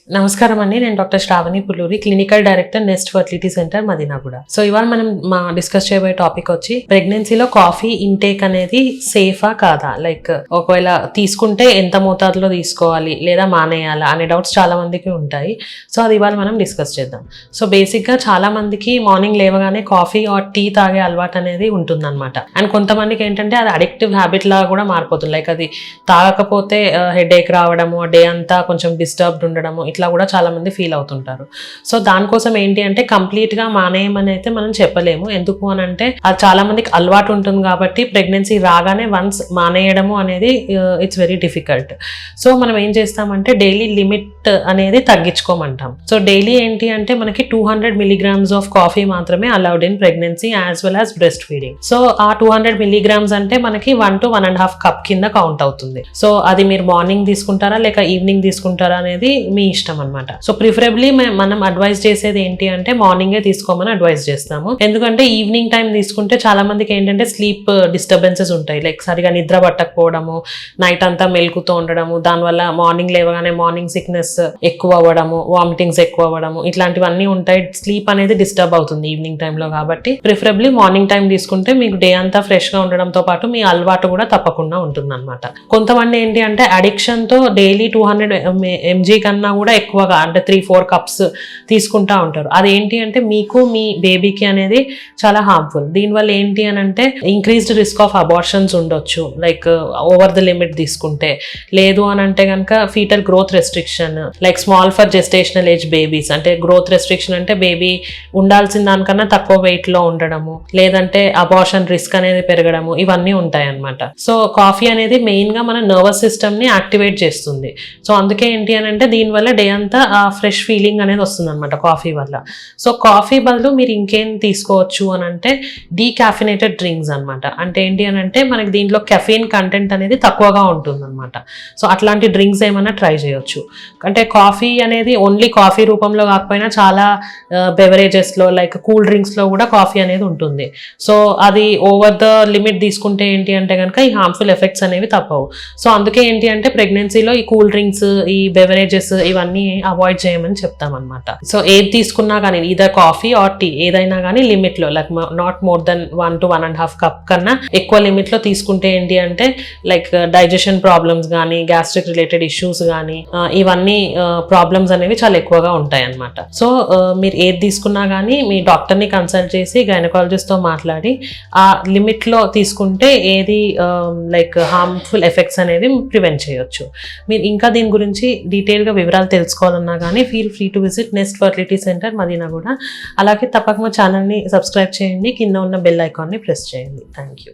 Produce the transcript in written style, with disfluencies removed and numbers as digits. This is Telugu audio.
నమస్కారం అండి, నేను doctor Shravani Pulluri, clinical director Nest Fertility Centre Madinaguda. So ఇవాళ మనం డిస్కస్ చేయబోయే టాపిక్ వచ్చి ప్రెగ్నెన్సీలో కాఫీ ఇంటేక్ అనేది సేఫా కాదా, లైక్ ఒకవేళ తీసుకుంటే ఎంత మోతాదులో తీసుకోవాలి లేదా మానేయాలా అనే డౌట్స్ చాలా మందికి ఉంటాయి. సో అది ఇవాళ మనం డిస్కస్ చేద్దాం. సో బేసిక్గా చాలా మందికి మార్నింగ్ లేవగానే కాఫీ ఆర్ టీ తాగే అలవాటు అనేది ఉంటుందన్నమాట. అండ్ కొంతమందికి ఏంటంటే అది అడిక్టివ్ హ్యాబిట్ లాగా కూడా మారిపోతుంది. లైక్ అది తాగకపోతే హెడేక్ రావడము, డే అంతా కొంచెం డిస్టర్బ్డ్ ఉండడము, ఇట్లా కూడా చాలా మంది ఫీల్ అవుతుంటారు. సో దానికోసం ఏంటి అంటే కంప్లీట్ గా మానేయమని అయితే మనం చెప్పలేము. ఎందుకు అని అంటే అది చాలా మందికి అలవాటు ఉంటుంది కాబట్టి ప్రెగ్నెన్సీ రాగానే వన్స్ మానేయడము అనేది ఇట్స్ వెరీ డిఫికల్ట్. సో మనం ఏం చేస్తామంటే డైలీ లిమిట్ అనేది తగ్గించుకోమంటాం. సో డైలీ ఏంటి అంటే మనకి 200 milligrams ఆఫ్ కాఫీ మాత్రమే allowed in pregnancy as well as breast feeding. So ఆ 200 milligrams అంటే మనకి 1 to 1.5 cup కింద కౌంట్ అవుతుంది. సో అది మీరు మార్నింగ్ తీసుకుంటారా లేక ఈవినింగ్ తీసుకుంటారా అనేది మీ ఇష్టం అనమాట. సో ప్రిఫరబుల్లీ మనం అడ్వైజ్ చేసేది ఏంటి అంటే మార్నింగే తీసుకోమని అడ్వైజ్ చేస్తాము. ఎందుకంటే ఈవినింగ్ టైం తీసుకుంటే చాలా మందికి ఏంటంటే స్లీప్ డిస్టర్బెన్సెస్ ఉంటాయి. లైక్ సరిగా నిద్ర పట్టకపోవడము, నైట్ అంతా మెలుకుతూ ఉండడము, దానివల్ల మార్నింగ్ లేవగానే మార్నింగ్ సిక్నెస్ ఎక్కువ అవ్వడము, వామిటింగ్స్ ఎక్కువ అవ్వడము, ఇట్లాంటివన్నీ ఉంటాయి. స్లీప్ అనేది డిస్టర్బ్ అవుతుంది ఈవినింగ్ టైంలో. కాబట్టి ప్రిఫరబుల్లీ మార్నింగ్ టైం తీసుకుంటే మీకు డే అంతా ఫ్రెష్ గా ఉండడంతో పాటు మీ అలవాటు కూడా తప్పకుండా ఉంటుంది అనమాట. కొంతమంది ఏంటి అంటే అడిక్షన్ తో డైలీ 200 mg కన్నా కూడా ఎక్కువగా అంటే 3-4 cups తీసుకుంటా ఉంటారు. అదేంటి అంటే మీకు మీ బేబీకి అనేది చాలా హార్మ్ఫుల్. దీనివల్ల ఏంటి అని అంటే ఇంక్రీజ్డ్ రిస్క్ ఆఫ్ అబార్షన్స్ ఉండొచ్చు, లైక్ ఓవర్ ద లిమిట్ తీసుకుంటే. లేదు అని అంటే కనుక fetal growth restriction, like small for gestational age babies, అంటే గ్రోత్ రెస్ట్రిక్షన్ అంటే బేబీ ఉండాల్సిన దానికన్నా తక్కువ వెయిట్ లో ఉండడము, లేదంటే అబార్షన్ రిస్క్ అనేది పెరగడము, ఇవన్నీ ఉంటాయి అన్నమాట. సో కాఫీ అనేది మెయిన్ గా మన నర్వస్ సిస్టమ్ ని యాక్టివేట్ చేస్తుంది. సో అందుకే ఏంటి అని అంటే దీనివల్ల డే అంతా ఆ ఫ్రెష్ ఫీలింగ్ అనేది వస్తుంది అనమాట కాఫీ వల్ల. సో కాఫీ బదులు మీరు ఇంకేం తీసుకోవచ్చు అని అంటే డీకాఫినేటెడ్ డ్రింక్స్ అనమాట. అంటే ఏంటి అని అంటే మనకి దీంట్లో కెఫీన్ కంటెంట్ అనేది తక్కువగా ఉంటుంది అనమాట. సో అట్లాంటి డ్రింక్స్ ఏమైనా ట్రై చేయొచ్చు. అంటే కాఫీ అనేది ఓన్లీ కాఫీ రూపంలో కాకపోయినా చాలా బెవరేజెస్లో లైక్ కూల్ డ్రింక్స్లో కూడా కాఫీ అనేది ఉంటుంది. సో అది ఓవర్ ద లిమిట్ తీసుకుంటే ఏంటి అంటే కనుక ఈ హార్మ్ఫుల్ ఎఫెక్ట్స్ అనేవి తప్పవు. సో అందుకే ఏంటి అంటే ప్రెగ్నెన్సీలో ఈ కూల్ డ్రింక్స్, ఈ బెవరేజెస్ ఇవన్నీ అవాయిడ్ చేయమని చెప్తామన్నమాట. సో ఏది తీసుకున్నా కానీ ఈదర్ కాఫీ ఆర్ టీ ఏదైనా కానీ లిమిట్ లో, like not more than 1 to 1.5 cup కన్నా ఎక్కువ లిమిట్ లో తీసుకుంటే ఏంటి అంటే లైక్ డైజెషన్ ప్రాబ్లమ్స్ కానీ, గ్యాస్ట్రిక్ రిలేటెడ్ ఇష్యూస్ కానీ, ఇవన్నీ ప్రాబ్లమ్స్ అనేవి చాలా ఎక్కువగా ఉంటాయి అన్నమాట. సో మీరు ఏది తీసుకున్నా కానీ మీ డాక్టర్ ని కన్సల్ట్ చేసి గైనకాలజిస్ట్ తో మాట్లాడి ఆ లిమిట్ లో తీసుకుంటే ఏది లైక్ హార్మ్ఫుల్ ఎఫెక్ట్స్ అనేవి ప్రివెంట్ చేయొచ్చు. మీరు ఇంకా దీని గురించి డీటెయిల్ గా వివరాలు తెలుసుకోవాలన్నా కానీ feel free to visit Nest Fertility Centre Madinaguda. అలాగే తప్పక మా ఛానల్ని సబ్స్క్రైబ్ చేయండి, కింద ఉన్న బెల్ ఐకాన్ని ప్రెస్ చేయండి. Thank you.